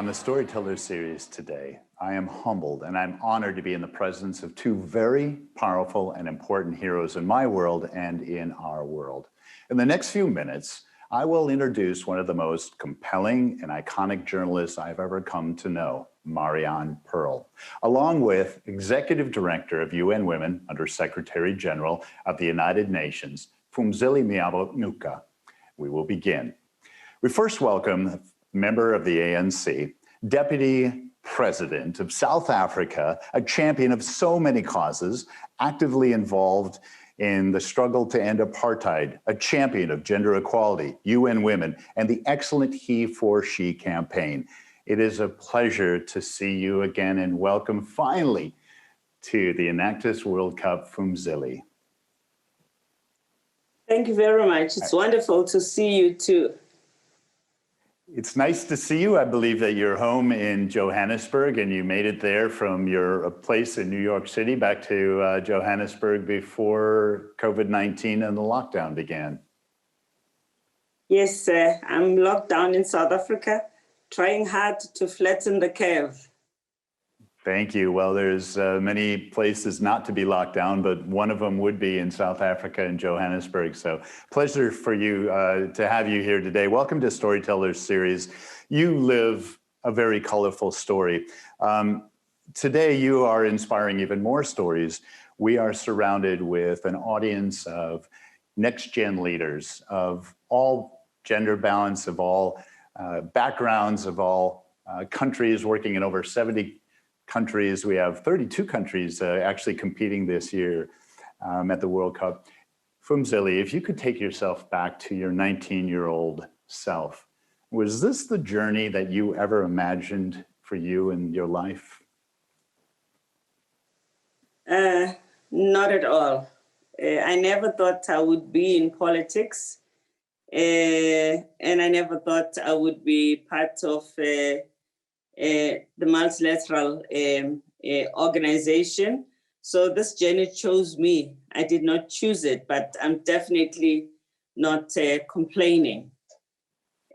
On the StoryTellers series today, I am humbled and I'm honored to be in the presence of two very powerful and important heroes in my world and in our world. In the next few minutes, I will introduce one of the most compelling and iconic journalists I've ever come to know, Mariane Pearl, along with Executive Director of UN Women under Secretary General of the United Nations, Phumzile Mlambo-Ngcuka. We will begin. We first welcome member of the ANC, Deputy President of South Africa, a champion of so many causes, actively involved in the struggle to end apartheid, a champion of gender equality, UN Women, and the excellent He for She campaign. It is a pleasure to see you again and welcome finally to the Enactus World Cup, Phumzile. Thank you very much. It's wonderful to see you too. It's nice to see you. I believe that you're home in Johannesburg and you made it there from your place in New York City back to Johannesburg before COVID-19 and the lockdown began. Yes, I'm locked down in South Africa, trying hard to flatten the curve. Thank you. Well, there's many places not to be locked down, but one of them would be in South Africa and Johannesburg. So pleasure for you to have you here today. Welcome to StoryTellers series. You live a very colorful story. Today, you are inspiring even more stories. We are surrounded with an audience of next-gen leaders of all gender balance, of all backgrounds, of all countries, working in over 70 countries. We have 32 countries actually competing this year at the World Cup. Phumzile, if you could take yourself back to your 19-year-old self, was this the journey that you ever imagined for you in your life? Not at all. I never thought I would be in politics, and I never thought I would be part of the multilateral organization. So this journey chose me. I did not choose it, but I'm definitely not complaining.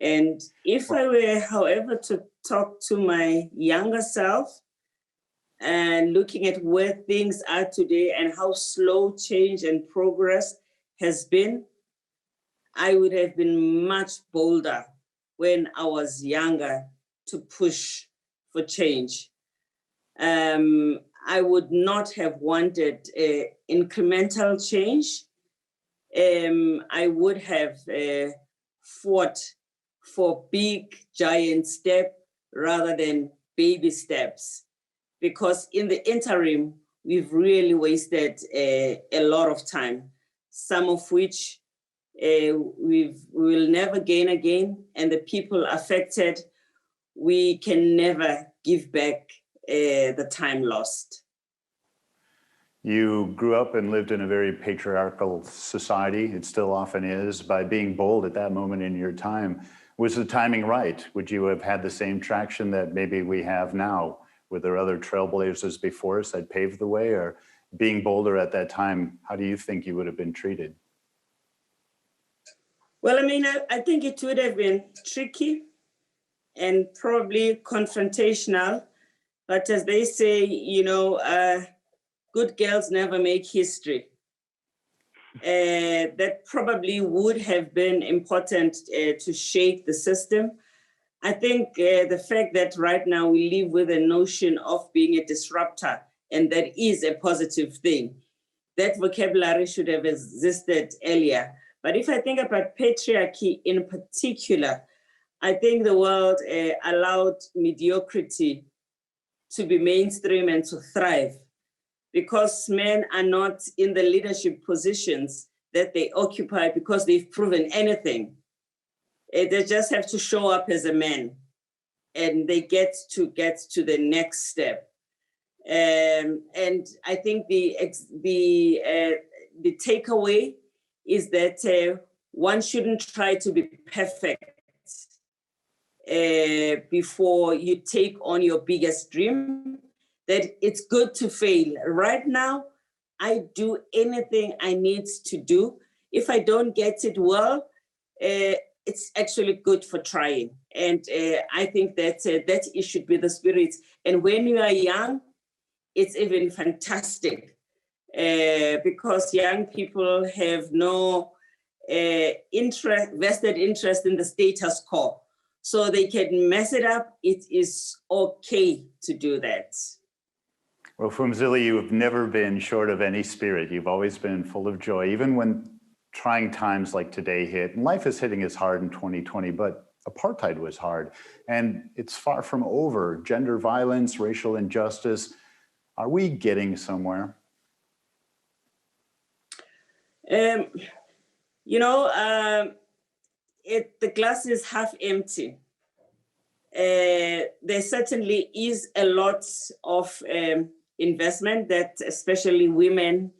And if I were, however, to talk to my younger self and looking at where things are today and how slow change and progress has been, I would have been much bolder when I was younger to push for change. I would not have wanted incremental change. I would have fought for big, giant step rather than baby steps, because in the interim, we've really wasted a lot of time, some of which we will never gain again, and the people affected, we can never give back the time lost. You grew up and lived in a very patriarchal society. It still often is. By being bold at that moment in your time, was the timing right? Would you have had the same traction that maybe we have now? Were there other trailblazers before us that paved the way? Or being bolder at that time, how do you think you would have been treated? Well, I mean, I think it would have been tricky and probably confrontational. But as they say, you know, good girls never make history. That probably would have been important to shake the system. I think the fact that right now we live with a notion of being a disruptor, and that is a positive thing, that vocabulary should have existed earlier. But if I think about patriarchy in particular, I think the world allowed mediocrity to be mainstream and to thrive, because men are not in the leadership positions that they occupy because they've proven anything. They just have to show up as a man, and they get to the next step. And I think the takeaway is that one shouldn't try to be perfect before you take on your biggest dream, that it's good to fail. Right now, I do anything I need to do. If I don't get it well, it's actually good for trying. And I think that it should be the spirit. And when you are young, it's even fantastic because young people have no vested interest in the status quo. So they can mess it up. It is okay to do that. Well, Phumzile, you have never been short of any spirit. You've always been full of joy, even when trying times like today hit. And life is hitting us hard in 2020, but apartheid was hard. And it's far from over. Gender violence, racial injustice. Are we getting somewhere? The glass is half empty. There certainly is a lot of investment that especially women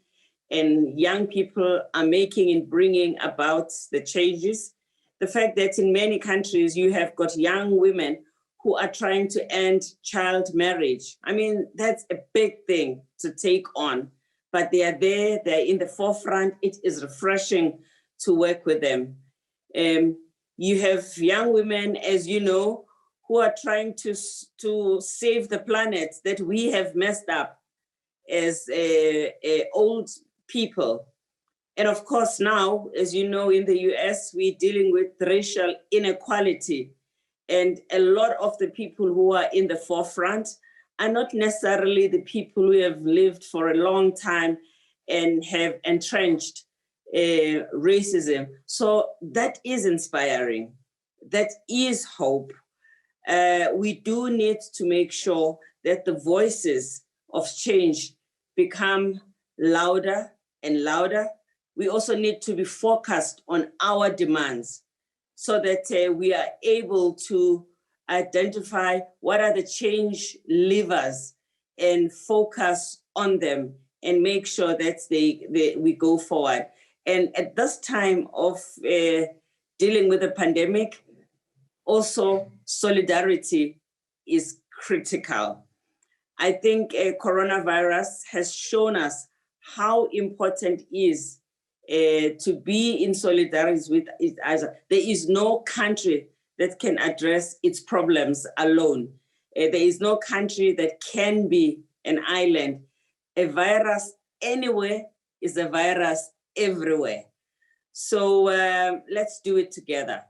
and young people are making in bringing about the changes. The fact that in many countries you have got young women who are trying to end child marriage. I mean, that's a big thing to take on, but they are there, they're in the forefront. It is refreshing to work with them. You have young women, as you know, who are trying to save the planet that we have messed up as old people. And of course now, as you know, in the US, we're dealing with racial inequality. And a lot of the people who are in the forefront are not necessarily the people who have lived for a long time and have entrenched racism. So that is inspiring. That is hope. We do need to make sure that the voices of change become louder and louder. We also need to be focused on our demands so that we are able to identify what are the change levers and focus on them and make sure that we go forward. And at this time of dealing with the pandemic, also solidarity is critical. I think coronavirus has shown us how important it is to be in solidarity with each other. There is no country that can address its problems alone. There is no country that can be an island. A virus anywhere is a virus everywhere. So let's do it together.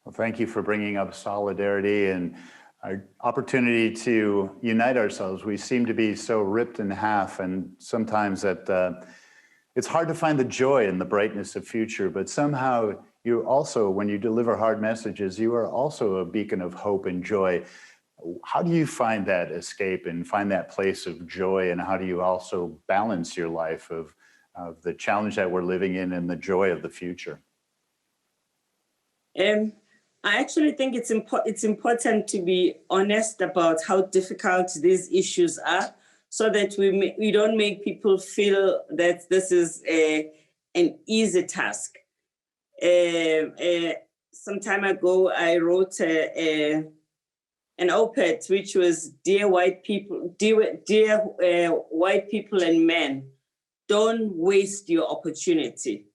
Well, thank you for bringing up solidarity and our opportunity to unite ourselves. We seem to be so ripped in half, and sometimes that it's hard to find the joy and the brightness of future, but somehow you also, when you deliver hard messages, you are also a beacon of hope and joy. How do you find that escape and find that place of joy, and how do you also balance your life of the challenge that we're living in and the joy of the future? I actually think it's important to be honest about how difficult these issues are, so that we don't make people feel that this is an easy task. Some time ago, I wrote an op-ed which was, "Dear white people, dear white people and men, don't waste your opportunity,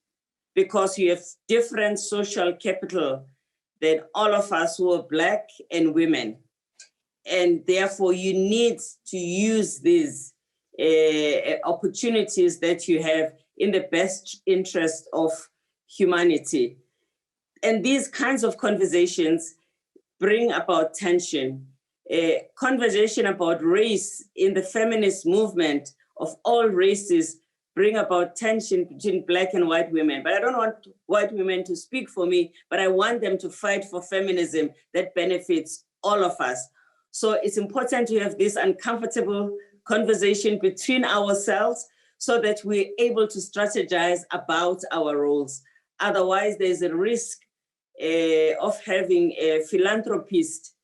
because you have different social capital than all of us who are Black and women. And therefore you need to use these opportunities that you have in the best interest of humanity." And these kinds of conversations bring about tension. Conversation about race in the feminist movement of all races bring about tension between Black and white women. But I don't want white women to speak for me, but I want them to fight for feminism that benefits all of us. So it's important to have this uncomfortable conversation between ourselves so that we're able to strategize about our roles. Otherwise, there's a risk of having a philanthropist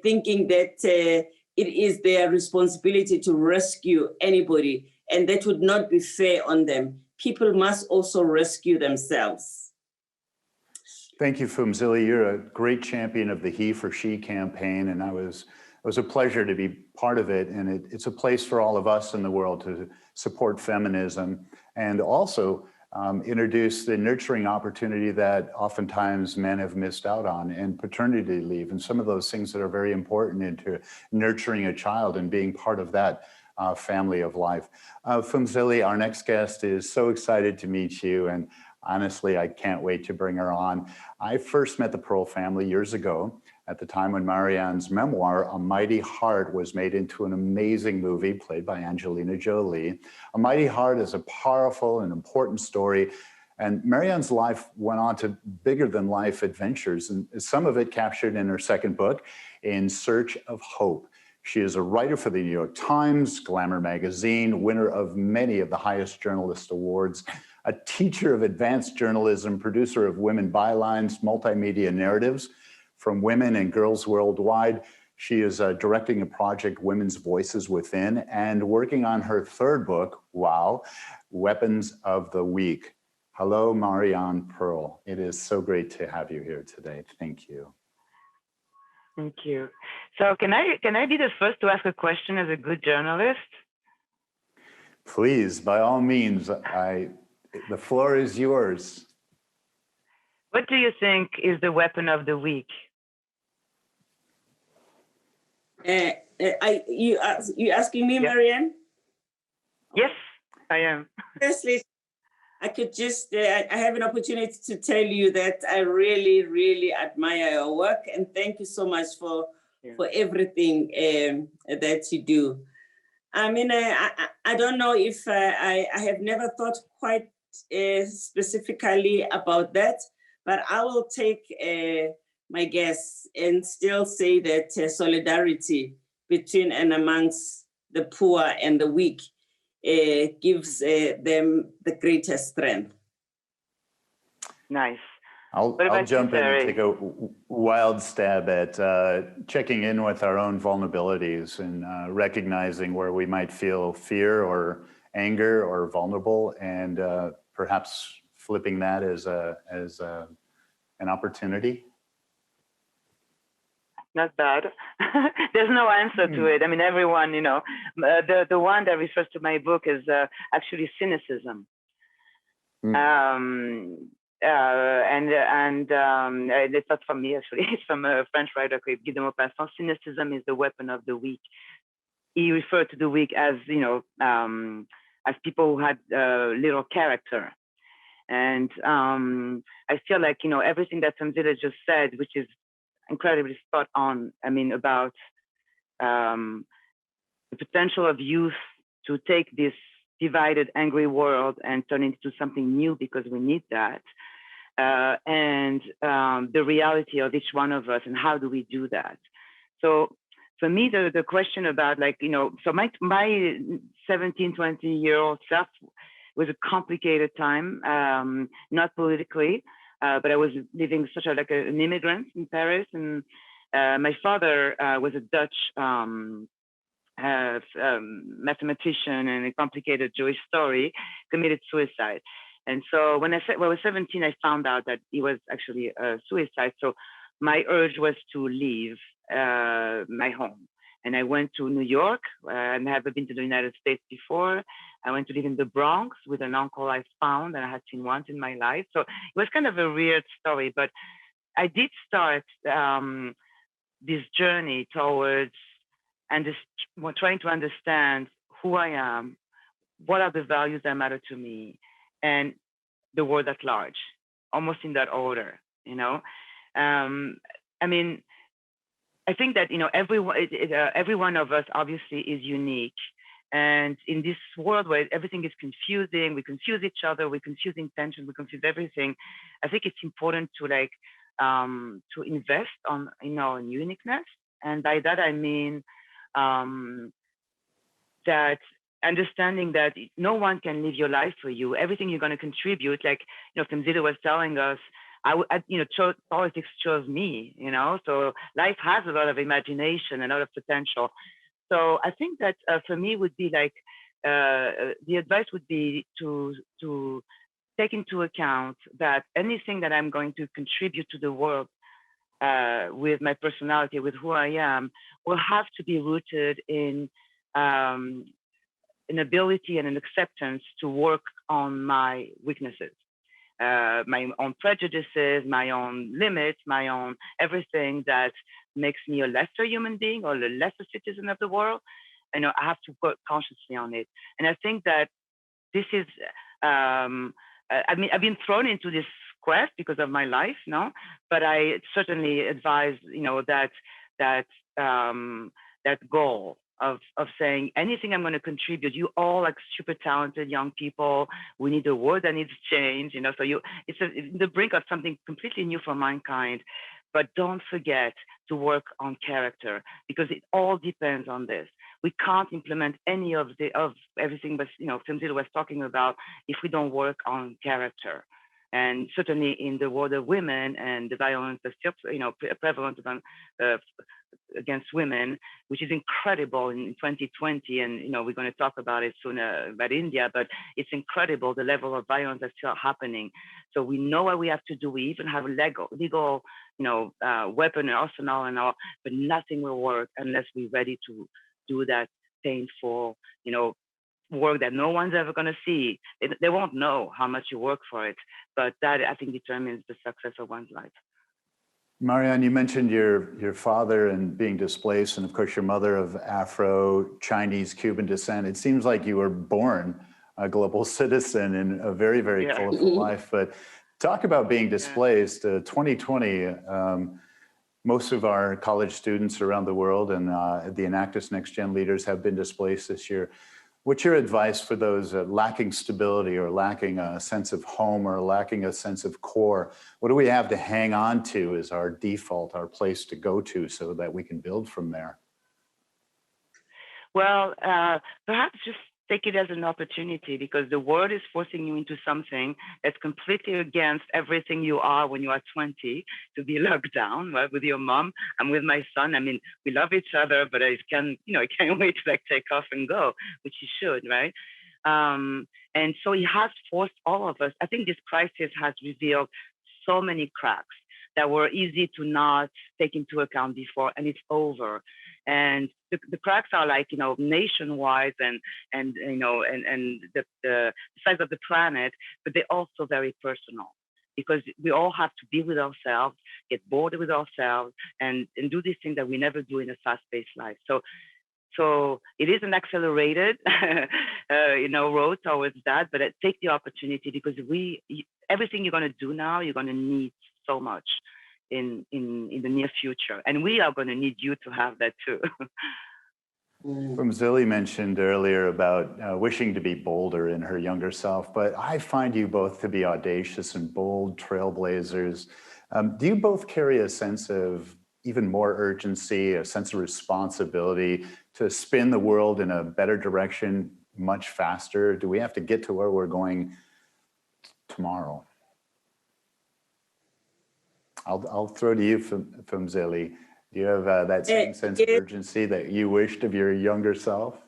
thinking that it is their responsibility to rescue anybody, and that would not be fair on them. People must also rescue themselves. Thank you, Phumzile. You're a great champion of the He for She campaign, and it was a pleasure to be part of it. And it's a place for all of us in the world to support feminism and also introduce the nurturing opportunity that oftentimes men have missed out on, and paternity leave, and some of those things that are very important into nurturing a child and being part of that family of life. Phumzile, our next guest, is so excited to meet you, and honestly, I can't wait to bring her on. I first met the Pearl family years ago at the time when Marianne's memoir, A Mighty Heart, was made into an amazing movie played by Angelina Jolie. A Mighty Heart is a powerful and important story, and Marianne's life went on to bigger than life adventures, and some of it captured in her second book, In Search of Hope. She is a writer for the New York Times, Glamour magazine, winner of many of the highest journalist awards, a teacher of advanced journalism, producer of women bylines, multimedia narratives from women and girls worldwide. She is directing a project, Women's Voices Within, and working on her third book, wow, Weapons of the Weak. Hello, Mariane Pearl. It is so great to have you here today. Thank you. Thank you. So can I be the first to ask a question as a good journalist? Please, by all means, the floor is yours. What do you think is the weapon of the weak? You asking me, Mariane? Yes, I am. Firstly, I could just, I have an opportunity to tell you that I really, really admire your work, and thank you so much for everything that you do. I mean, I don't know if I have never thought quite specifically about that, but I will take my guess and still say that solidarity between and amongst the poor and the weak gives them the greatest strength. Nice. I'll jump in and take a wild stab at checking in with our own vulnerabilities and recognizing where we might feel fear or anger or vulnerable, and perhaps flipping that as an opportunity. Not bad. There's no answer to it. I mean, everyone, the one that refers to my book is actually cynicism. And it's not from me, actually. It's from a French writer called Guy de Maupassant. Cynicism is the weapon of the weak. He referred to the weak as, as people who had little character. And I feel like, everything that Phumzile just said, which is incredibly spot on, I mean, about the potential of youth to take this divided, angry world and turn it into something new, because we need that. And the reality of each one of us, and how do we do that? So for me, the question about so my 17, 20-year-old self was a complicated time, not politically, but I was living such an immigrant in Paris, and my father was a Dutch mathematician and a complicated Jewish story, committed suicide. And so when I was 17, I found out that he was actually a suicide. So my urge was to leave my home. And I went to New York. I've never been to the United States before. I went to live in the Bronx with an uncle I found and I had seen once in my life. So it was kind of a weird story, but I did start this journey towards trying to understand who I am, what are the values that matter to me, and the world at large, almost in that order, I mean, I think that, every one of us obviously is unique. And in this world where everything is confusing, we confuse each other, we confuse intention, we confuse everything. I think it's important to invest in our uniqueness. And by that, I mean that understanding that no one can live your life for you. Everything you're going to contribute, like, Phumzile was telling us, politics chose me, so life has a lot of imagination and a lot of potential. So I think that for me would be the advice would be to take into account that anything that I'm going to contribute to the world with my personality, with who I am, will have to be rooted in an ability and an acceptance to work on my weaknesses, my own prejudices, my own limits, my own everything that makes me a lesser human being or a lesser citizen of the world. I have to work consciously on it. And I think that this is, I've been thrown into this quest because of my life, no? But I certainly advise, that goal of saying anything I'm going to contribute. You all like super talented young people. We need a world that needs change, So it's the brink of something completely new for mankind. But don't forget to work on character, because it all depends on this. We can't implement any of everything, but Phumzile was talking about if we don't work on character. And certainly in the world of women and the violence that's still, prevalent against women, which is incredible in 2020. And, we're going to talk about it soon about India, but it's incredible the level of violence that's still happening. So we know what we have to do. We even have legal, weapon and arsenal and all, but nothing will work unless we're ready to do that painful, work that no one's ever going to see. They won't know how much you work for it, but that I think determines the success of one's life. Mariane, you mentioned your father and being displaced, and of course your mother of Afro-Chinese Cuban descent. It seems like you were born a global citizen in a very, very colorful life. But talk about being displaced. 2020, most of our college students around the world and the Enactus Next Gen leaders have been displaced this year. What's your advice for those lacking stability or lacking a sense of home or lacking a sense of core? What do we have to hang on to as our default, our place to go to so that we can build from there? Well, perhaps just take it as an opportunity, because the world is forcing you into something that's completely against everything you are when you are 20, to be locked down, right? With your mom. I'm with my son. I mean, we love each other, but I can't wait to take off and go, which you should, right? And so it has forced all of us. I think this crisis has revealed so many cracks that were easy to not take into account before, and it's over. And the cracks are like, nationwide and the size of the planet, but they're also very personal, because we all have to be with ourselves, get bored with ourselves, and do this thing that we never do in a fast-paced life. So it is an accelerated, road towards that, but take the opportunity, because everything you're going to do now, you're going to need so much in the near future. And we are going to need you to have that too. Phumzile mentioned earlier about wishing to be bolder in her younger self, but I find you both to be audacious and bold trailblazers. Do you both carry a sense of even more urgency, a sense of responsibility to spin the world in a better direction much faster? Do we have to get to where we're going tomorrow? I'll throw to you, Phumzile. Do you have that same sense of urgency that you wished of your younger self?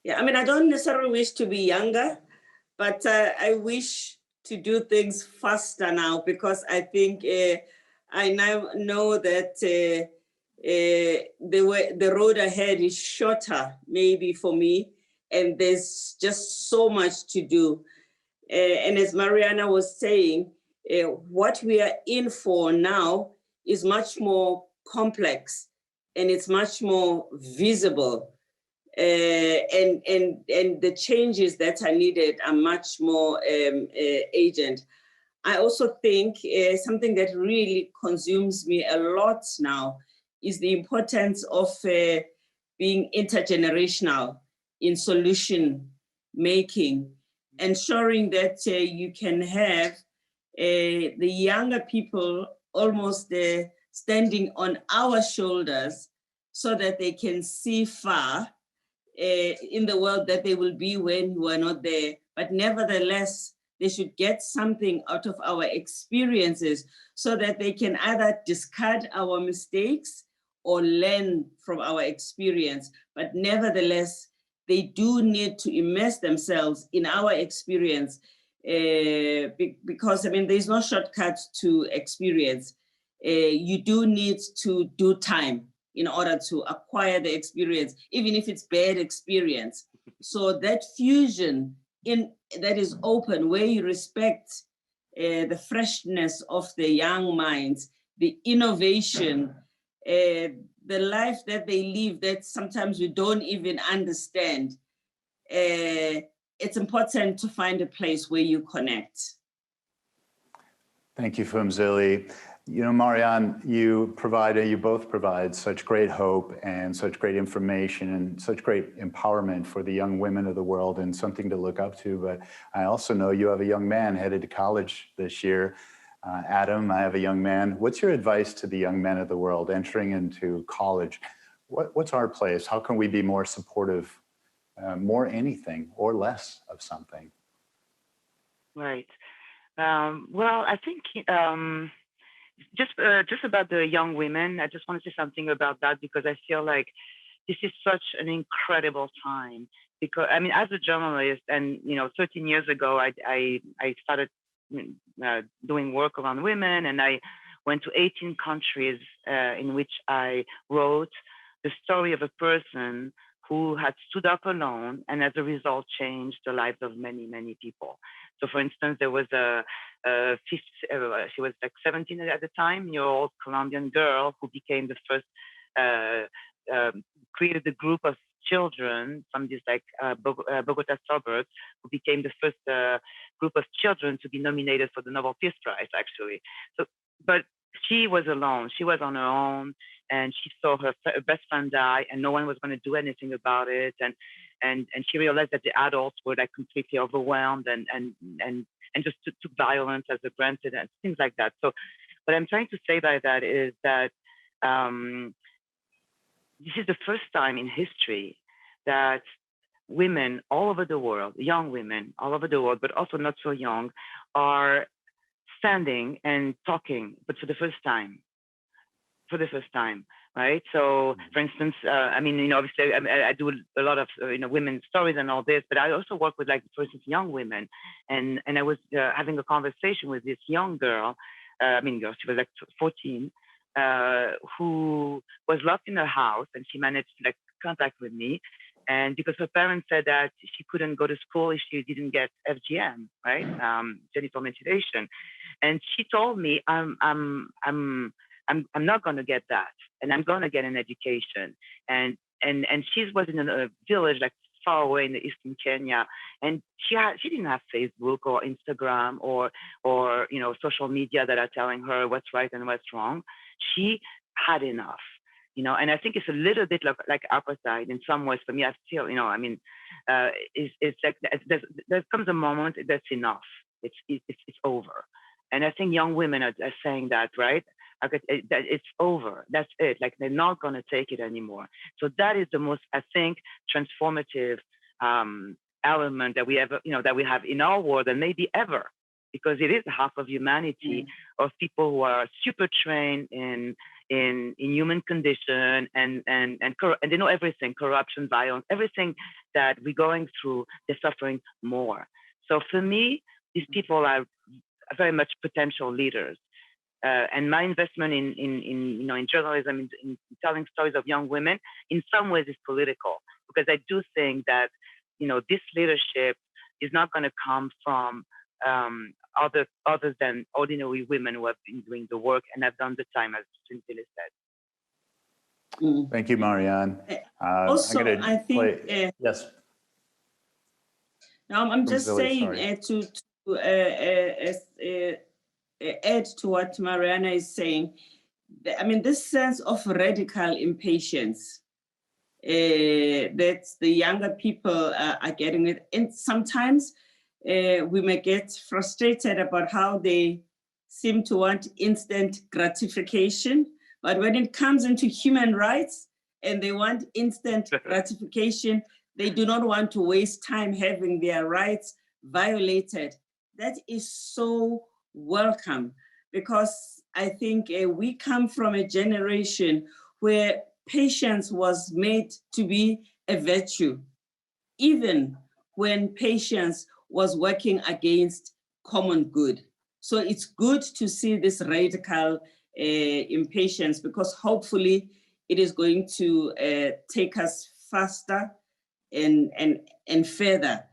Yeah, I don't necessarily wish to be younger, but I wish to do things faster now, because I think I now know that the road ahead is shorter, maybe for me, and there's just so much to do. And as Mariane was saying, what we are in for now is much more complex, and it's much more visible, and the changes that are needed are much more urgent. I also think something that really consumes me a lot now is the importance of being intergenerational in solution making, ensuring that you can have the younger people almost standing on our shoulders, so that they can see far in the world that they will be when we are not there. But nevertheless, they should get something out of our experiences, so that they can either discard our mistakes or learn from our experience. But nevertheless, they do need to immerse themselves in our experience, because there's no shortcut to experience. You do need to do time. in order to acquire the experience, even if it's bad experience. So that fusion that is open, where you respect the freshness of the young minds, the innovation, the life that they live that sometimes we don't even understand. It's important to find a place where you connect. Thank you, Phumzile. You know, Mariane, you both provide such great hope and such great information and such great empowerment for the young women of the world and something to look up to. But I also know you have a young man headed to college this year. Adam, I have a young man. What's your advice to the young men of the world entering into college? What's our place? How can we be more supportive, more anything or less of something? Right. Well, I think just about the young women, I just want to say something about that because I feel like this is such an incredible time. Because I mean, as a journalist, and 13 years ago, I started doing work around women, and I went to 18 countries in which I wrote the story of a person who had stood up alone and as a result changed the lives of many, many people. So for instance, there was she was like 17 at the time, year-old Colombian girl who became the first, created a group of children from this Bogota suburbs who became the first group of children to be nominated for the Nobel Peace Prize, actually. So, but she was alone. She was on her own, and she saw her best friend die, and no one was going to do anything about it. And she realized that the adults were like completely overwhelmed and just took violence as a granted and things like that. So, what I'm trying to say by that is that this is the first time in history that women all over the world, young women all over the world, but also not so young, are standing and talking, but for the first time. Right? So, for instance, I mean, obviously, I do a lot of women's stories and all this, but I also work with, like, for instance, young women, and I was having a conversation with this young girl. She was like 14, who was locked in her house, and she managed to contact with me, and because her parents said that she couldn't go to school if she didn't get FGM, right, genital mutilation, and she told me, I'm not going to get that, and I'm going to get an education. And she was in a village like far away in the eastern Kenya, and she didn't have Facebook or Instagram or social media that are telling her what's right and what's wrong. She had enough, and I think it's a little bit like apartheid in some ways for me. I feel, it's like there comes a moment that's enough. It's over, and I think young women are saying that, right? That it's over. That's it. Like, they're not going to take it anymore. So that is the most, I think, transformative element that we ever, that we have in our world, and maybe ever, because it is half of humanity, of people who are super trained in human condition and they know everything, corruption, violence, everything that we're going through. They're suffering more. So for me, these people are very much potential leaders. And my investment in journalism, in telling stories of young women, in some ways is political, because I do think that this leadership is not going to come from others than ordinary women who have been doing the work and have done the time, as Phumzile said. Thank you, Mariane. Also, I think yes. Now I'm just saying to add to what Mariane is saying. I mean, this sense of radical impatience that the younger people are getting it. And sometimes we may get frustrated about how they seem to want instant gratification. But when it comes into human rights and they want instant gratification, they do not want to waste time having their rights violated. That is so welcome, because I think we come from a generation where patience was made to be a virtue, even when patience was working against common good. So it's good to see this radical impatience, because hopefully it is going to take us faster and further.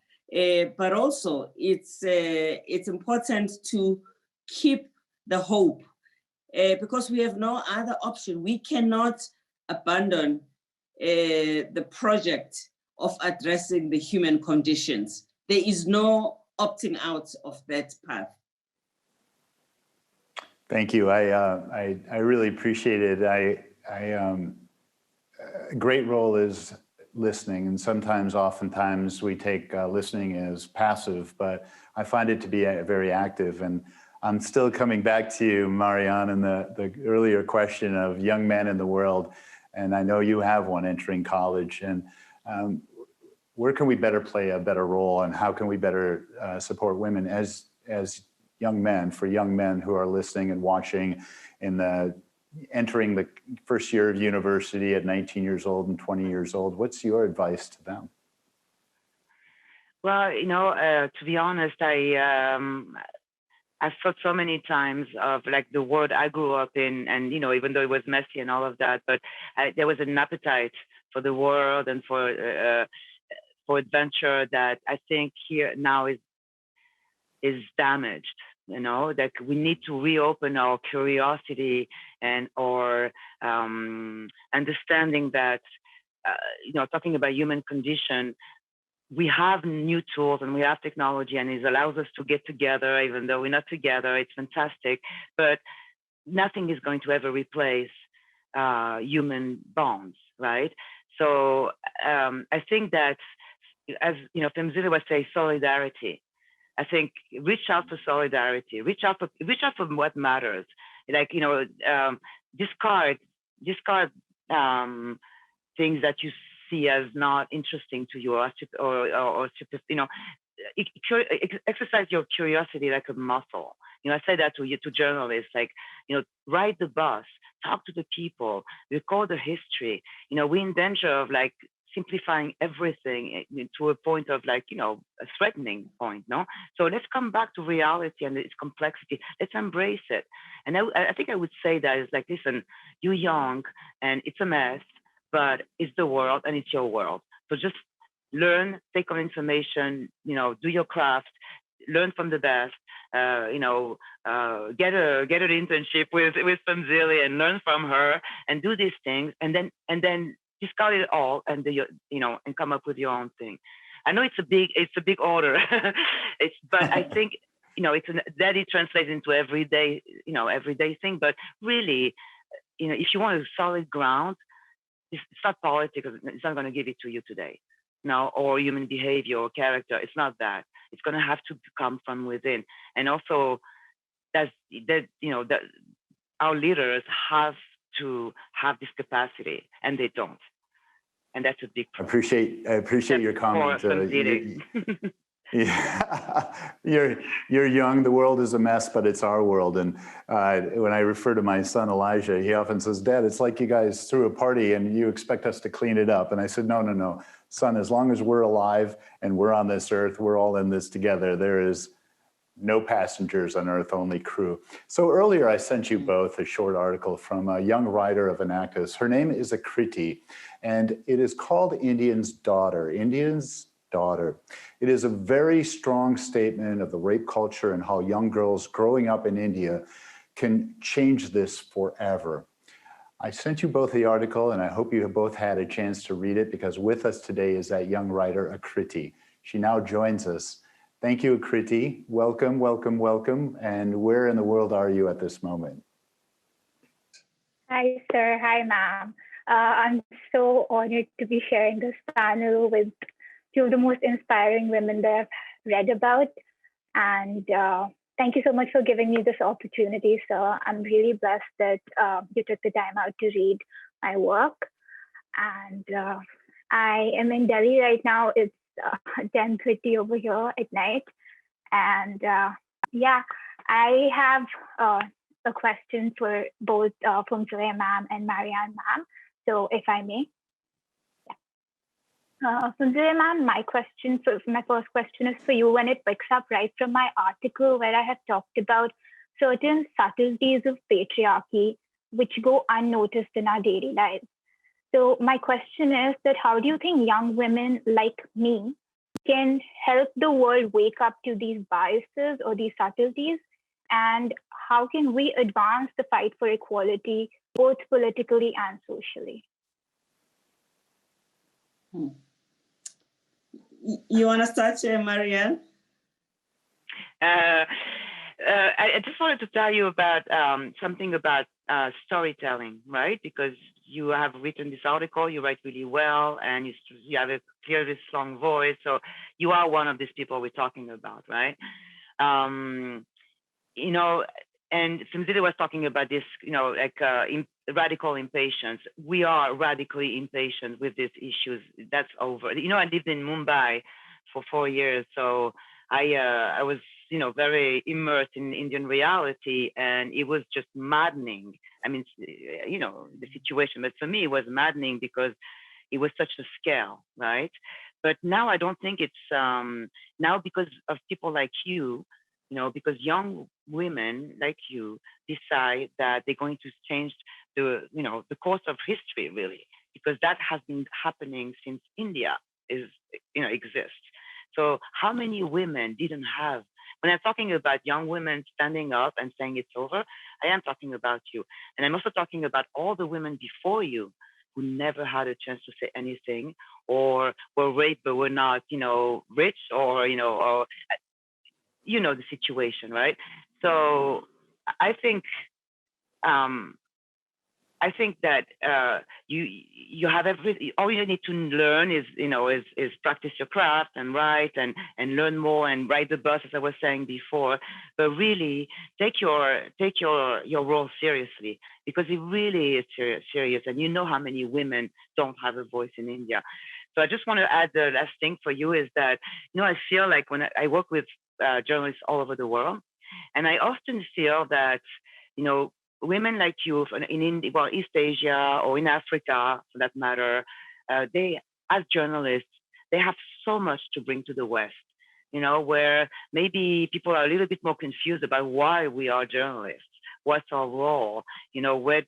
But also, it's important to keep the hope because we have no other option. We cannot abandon the project of addressing the human conditions. There is no opting out of that path. Thank you. I really appreciate it. A great role is listening, and oftentimes we take listening as passive, but I find it to be very active. And I'm still coming back to you, Mariane, and the earlier question of young men in the world, and I know you have one entering college. And where can we better play a better role, and how can we better support women as young men, for young men who are listening and watching entering the first year of university at 19 years old and 20 years old? What's your advice to them? Well, to be honest, I've thought so many times of like the world I grew up in, and even though it was messy and all of that, but there was an appetite for the world and for adventure that I think here now is damaged. That we need to reopen our curiosity and our understanding that, talking about human condition, we have new tools and we have technology, and it allows us to get together, even though we're not together. It's fantastic, but nothing is going to ever replace human bonds, right? So I think that, as Phumzile was saying, solidarity. I think reach out for solidarity, reach out for what matters. Like, discard things that you see as not interesting to you, exercise your curiosity like a muscle. I say that to journalists, like, ride the bus, talk to the people, record the history. We're in danger of like simplifying everything to a point of like, a threatening point, no? So let's come back to reality and its complexity. Let's embrace it. And I think I would say that is like, listen, you're young and it's a mess, but it's the world and it's your world. So just learn, take on information, do your craft, learn from the best, get an internship with Phumzile and learn from her and do these things. And then discard it all and and come up with your own thing. I know it's a big order, but I think that it translates into everyday thing. But really, if you want a solid ground, it's not politics. It's not going to give it to you today, or human behavior or character. It's not that. It's going to have to come from within. And also, that our leaders have to have this capacity, and they don't. And that's a big problem. I appreciate your comment. You're young. The world is a mess, but it's our world. And when I refer to my son Elijah, he often says, "Dad, it's like you guys threw a party and you expect us to clean it up." And I said, No, son. As long as we're alive and we're on this earth, we're all in this together. There is no passengers on earth, only crew. So earlier I sent you both a short article from a young writer of Annapolis. Her name is Akriti, and it is called Indian's Daughter. Indian's Daughter. It is a very strong statement of the rape culture and how young girls growing up in India can change this forever. I sent you both the article, and I hope you have both had a chance to read it, because with us today is that young writer, Akriti. She now joins us. Thank you, Akriti. Welcome, welcome, welcome. And where in the world are you at this moment? Hi, sir. Hi, ma'am. I'm so honored to be sharing this panel with two of the most inspiring women that I've read about. And thank you so much for giving me this opportunity, sir. I'm really blessed that you took the time out to read my work. And I am in Delhi right now. It's 10:30 over here at night. And I have a question for both Phumzile ma'am and Mariane ma'am. So if I may. Phumzile ma'am, my first question is for you, when it picks up right from my article where I have talked about certain subtleties of patriarchy which go unnoticed in our daily lives. So my question is that how do you think young women like me can help the world wake up to these biases or these subtleties? And how can we advance the fight for equality, both politically and socially? You want to start, Mariane? I just wanted to tell you about something about storytelling, right? Because you have written this article, you write really well, and you have a clearly strong voice. So you are one of these people we're talking about, right? You know, and Phumzile was talking about this, you know, like radical impatience. We are radically impatient with these issues. That's over. You know, I lived in Mumbai for 4 years, so I was, you know, very immersed in Indian reality, and it was just maddening. I mean, you know, the situation, but for me, it was maddening because it was such a scale, right? But now I don't think it's now because of people like you know, because young women like you decide that they're going to change the, you know, the course of history, really, because that has been happening since India is, you know, exists. So how many women didn't have, when I'm talking about young women standing up and saying it's over, I am talking about you. And I'm also talking about all the women before you who never had a chance to say anything, or were raped but were not, you know, rich, or, you know, or, you know, the situation, right? So I think that you have all you need to learn is, you know, is practice your craft and write and learn more and ride the bus, as I was saying before. But really take your role seriously, because it really is serious. And you know how many women don't have a voice in India. So I just want to add the last thing for you is that, you know, I feel like when I work with journalists all over the world, and I often feel that, you know, women like you in India, well, East Asia or in Africa, for that matter, they, as journalists, they have so much to bring to the West, you know, where maybe people are a little bit more confused about why we are journalists. What's our role? You know, where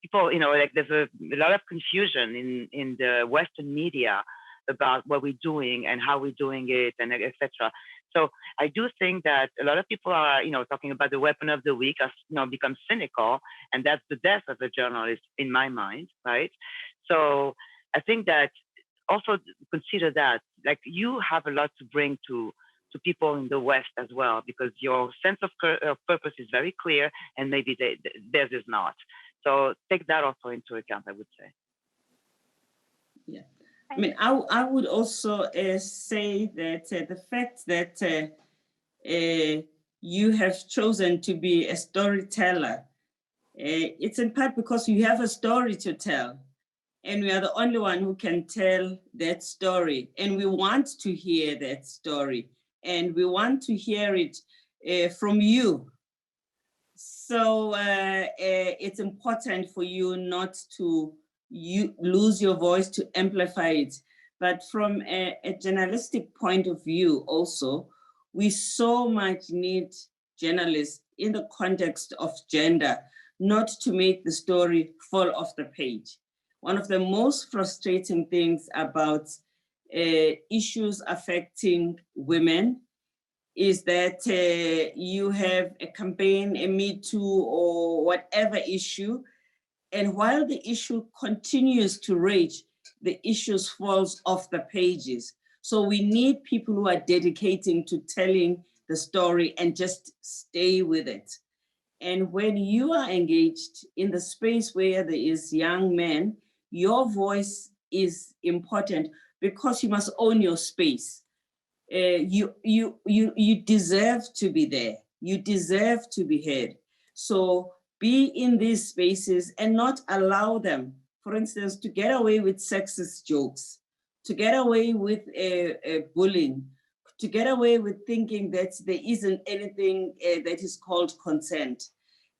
people, you know, like there's a lot of confusion in the Western media about what we're doing and how we're doing it, and etc. So I do think that a lot of people are, you know, talking about the weapon of the week, as, you know, become cynical, and that's the death of a journalist in my mind, right? So I think that also consider that, like, you have a lot to bring to people in the West as well, because your sense of purpose is very clear, and maybe theirs is not. So take that also into account, I would say. Yeah. I mean, I would also say that the fact that you have chosen to be a storyteller, it's in part because you have a story to tell, and we are the only one who can tell that story, and we want to hear that story, and we want to hear it from you. So it's important for you not to lose your voice, to amplify it. But from a journalistic point of view also, we so much need journalists in the context of gender, not to make the story fall off the page. One of the most frustrating things about issues affecting women is that you have a campaign, a Me Too or whatever issue, and while the issue continues to rage, the issues falls off the pages. So we need people who are dedicating to telling the story and just stay with it. And when you are engaged in the space where there is young men, your voice is important because you must own your space. You deserve to be there. You deserve to be heard. So be in these spaces and not allow them, for instance, to get away with sexist jokes, to get away with bullying, to get away with thinking that there isn't anything that is called consent.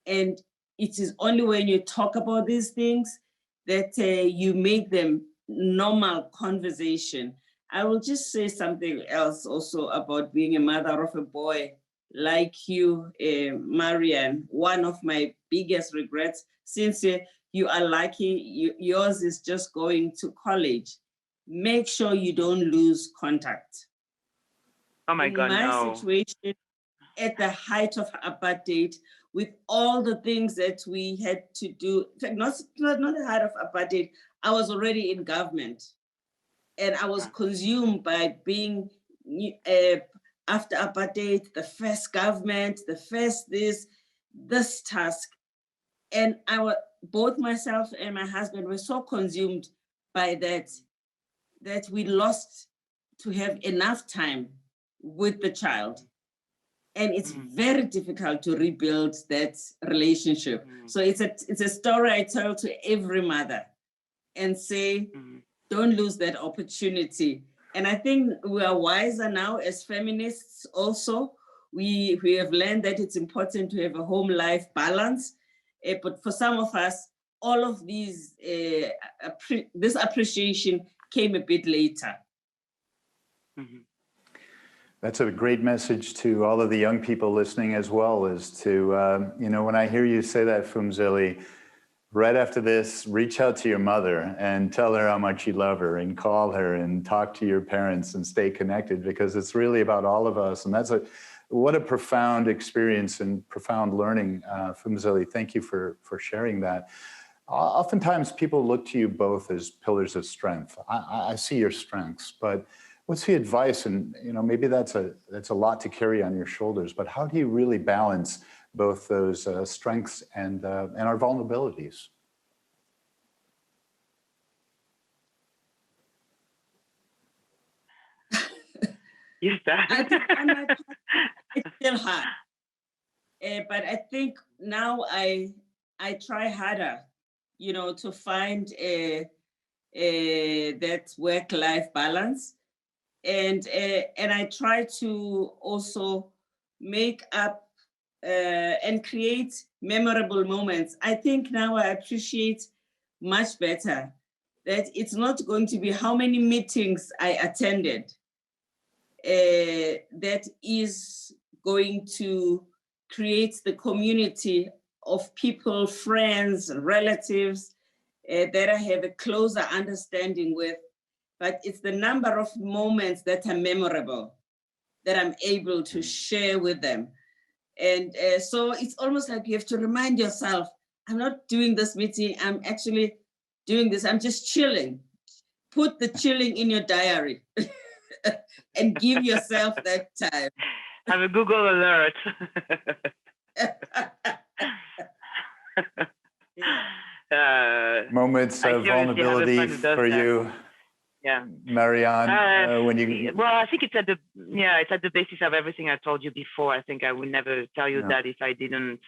And it is only when you talk about these things that you make them normal conversation. I will just say something else also about being a mother of a boy like you, Mariane. One of my biggest regrets, since you are lucky, yours is just going to college. Make sure you don't lose contact. Oh my God, In my no. situation, at the height of apartheid, with all the things that we had to do, in fact, not the height of apartheid, I was already in government. And I was consumed by being, after apartheid, the first government, the first this task. And both myself and my husband were so consumed by that we lost to have enough time with the child. And it's very difficult to rebuild that relationship. So it's a story I tell to every mother and say, don't lose that opportunity. And I think we are wiser now as feminists also. We have learned that it's important to have a home-life balance. But for some of us, all of these, this appreciation came a bit later. That's a great message to all of the young people listening as well, is to, when I hear you say that, Phumzile, right after this, reach out to your mother and tell her how much you love her, and call her and talk to your parents and stay connected, because it's really about all of us. And what a profound experience and profound learning. Phumzile, thank you for sharing that. Oftentimes people look to you both as pillars of strength. I see your strengths, but what's the advice? And maybe that's a lot to carry on your shoulders, but how do you really balance both those strengths and our vulnerabilities? Yes, it's still hard, but I think now I try harder, to find that work-life balance, and I try to also make up and create memorable moments. I think now I appreciate much better that it's not going to be how many meetings I attended. That is going to create the community of people, friends, relatives that I have a closer understanding with. But it's the number of moments that are memorable that I'm able to share with them. And so it's almost like you have to remind yourself, I'm not doing this meeting, I'm actually doing this, I'm just chilling. Put the chilling in your diary. And give yourself that time. Have a Google alert. Moments of vulnerability for you. Yeah, Mariane, when you. Well, I think it's at the basis of everything I told you before. I think I would never tell you that if I didn't,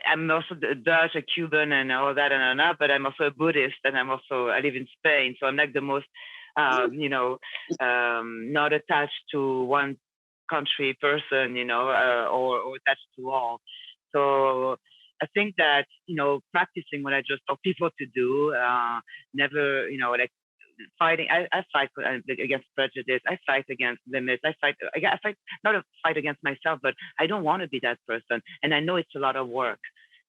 I'm also Dutch, a Cuban, and all that, and that, but I'm also a Buddhist, and I live in Spain, so I'm like the most, not attached to one country person, or attached to all. So I think that, practicing what I just told people to do, never, like fighting. I fight against prejudice. I fight against limits. I fight not a fight against myself, but I don't want to be that person. And I know it's a lot of work,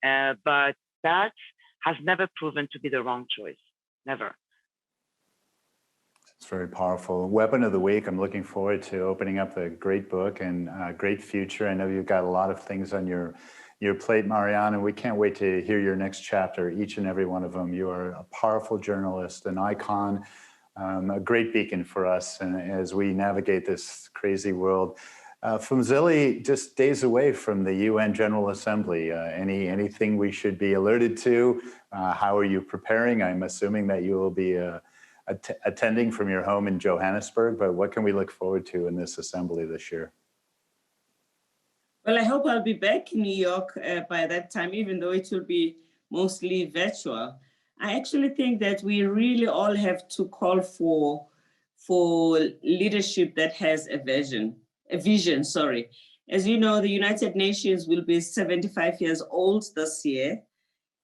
but that has never proven to be the wrong choice. Never. It's very powerful. Weapon of the Week. I'm looking forward to opening up the great book and great future. I know you've got a lot of things on your plate, Mariane, and we can't wait to hear your next chapter, each and every one of them. You are a powerful journalist, an icon, a great beacon for us and as we navigate this crazy world. Phumzile, just days away from the UN General Assembly. Anything we should be alerted to? How are you preparing? I'm assuming that you will be attending from your home in Johannesburg, but what can we look forward to in this assembly this year? Well, I hope I'll be back in New York by that time, even though it will be mostly virtual. I actually think that we really all have to call for leadership that has a vision. As you know, the United Nations will be 75 years old this year.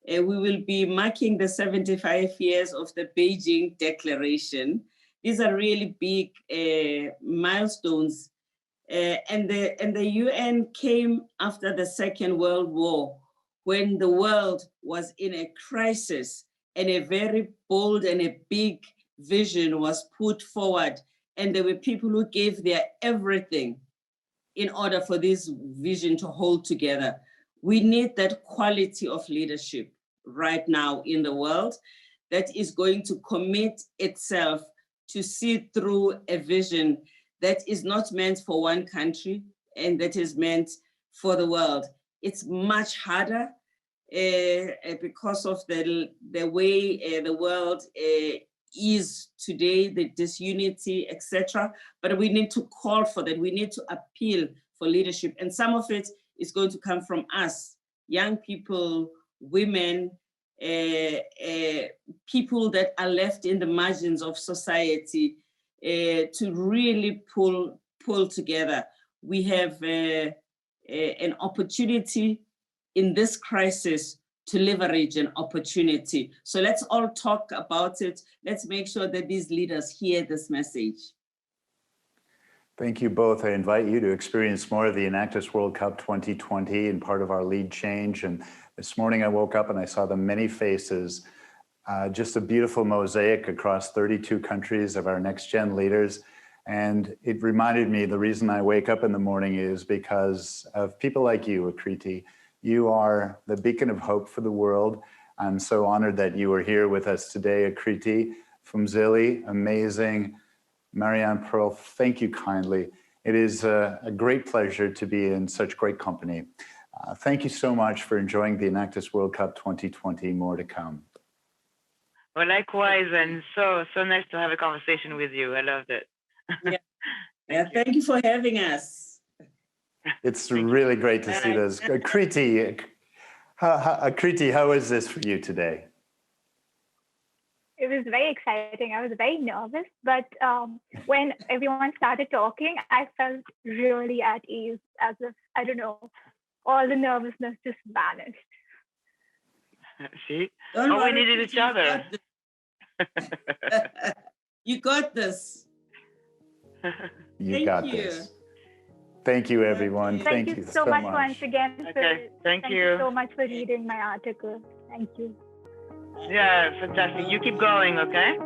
We will be marking the 75 years of the Beijing Declaration. These are really big milestones And the UN came after the Second World War, when the world was in a crisis, and a very bold and a big vision was put forward. And there were people who gave their everything in order for this vision to hold together. We need that quality of leadership right now in the world that is going to commit itself to see through a vision that is not meant for one country and that is meant for the world. It's much harder because of the way the world is today, the disunity, etc. But we need to call for that. We need to appeal for leadership. And some of it is going to come from us, young people, women, people that are left in the margins of society, to really pull together. We have an opportunity in this crisis to leverage an opportunity. So let's all talk about it. Let's make sure that these leaders hear this message. Thank you both. I invite you to experience more of the Enactus World Cup 2020 and part of our lead change. And this morning I woke up and I saw the many faces, just a beautiful mosaic across 32 countries of our next gen leaders. And it reminded me the reason I wake up in the morning is because of people like you, Akriti. You are the beacon of hope for the world. I'm so honored that you are here with us today, Akriti. Phumzile, amazing. Mariane, Pearl, thank you kindly. It is a great pleasure to be in such great company. Thank you so much for enjoying the Enactus World Cup 2020. More to come. Well, likewise, and so nice to have a conversation with you. I loved it. Yeah, thank you for having us. It's really great to see this. Akriti, how is this for you today? It was very exciting. I was very nervous, but when everyone started talking, I felt really at ease, as if, I don't know, all the nervousness just vanished. See? Don't worry, we needed each other. You got this. You got this. Thank you, everyone. Thank you so much once again. Thank you. You so much for reading my article. Thank you. Yeah, fantastic. You keep going, okay?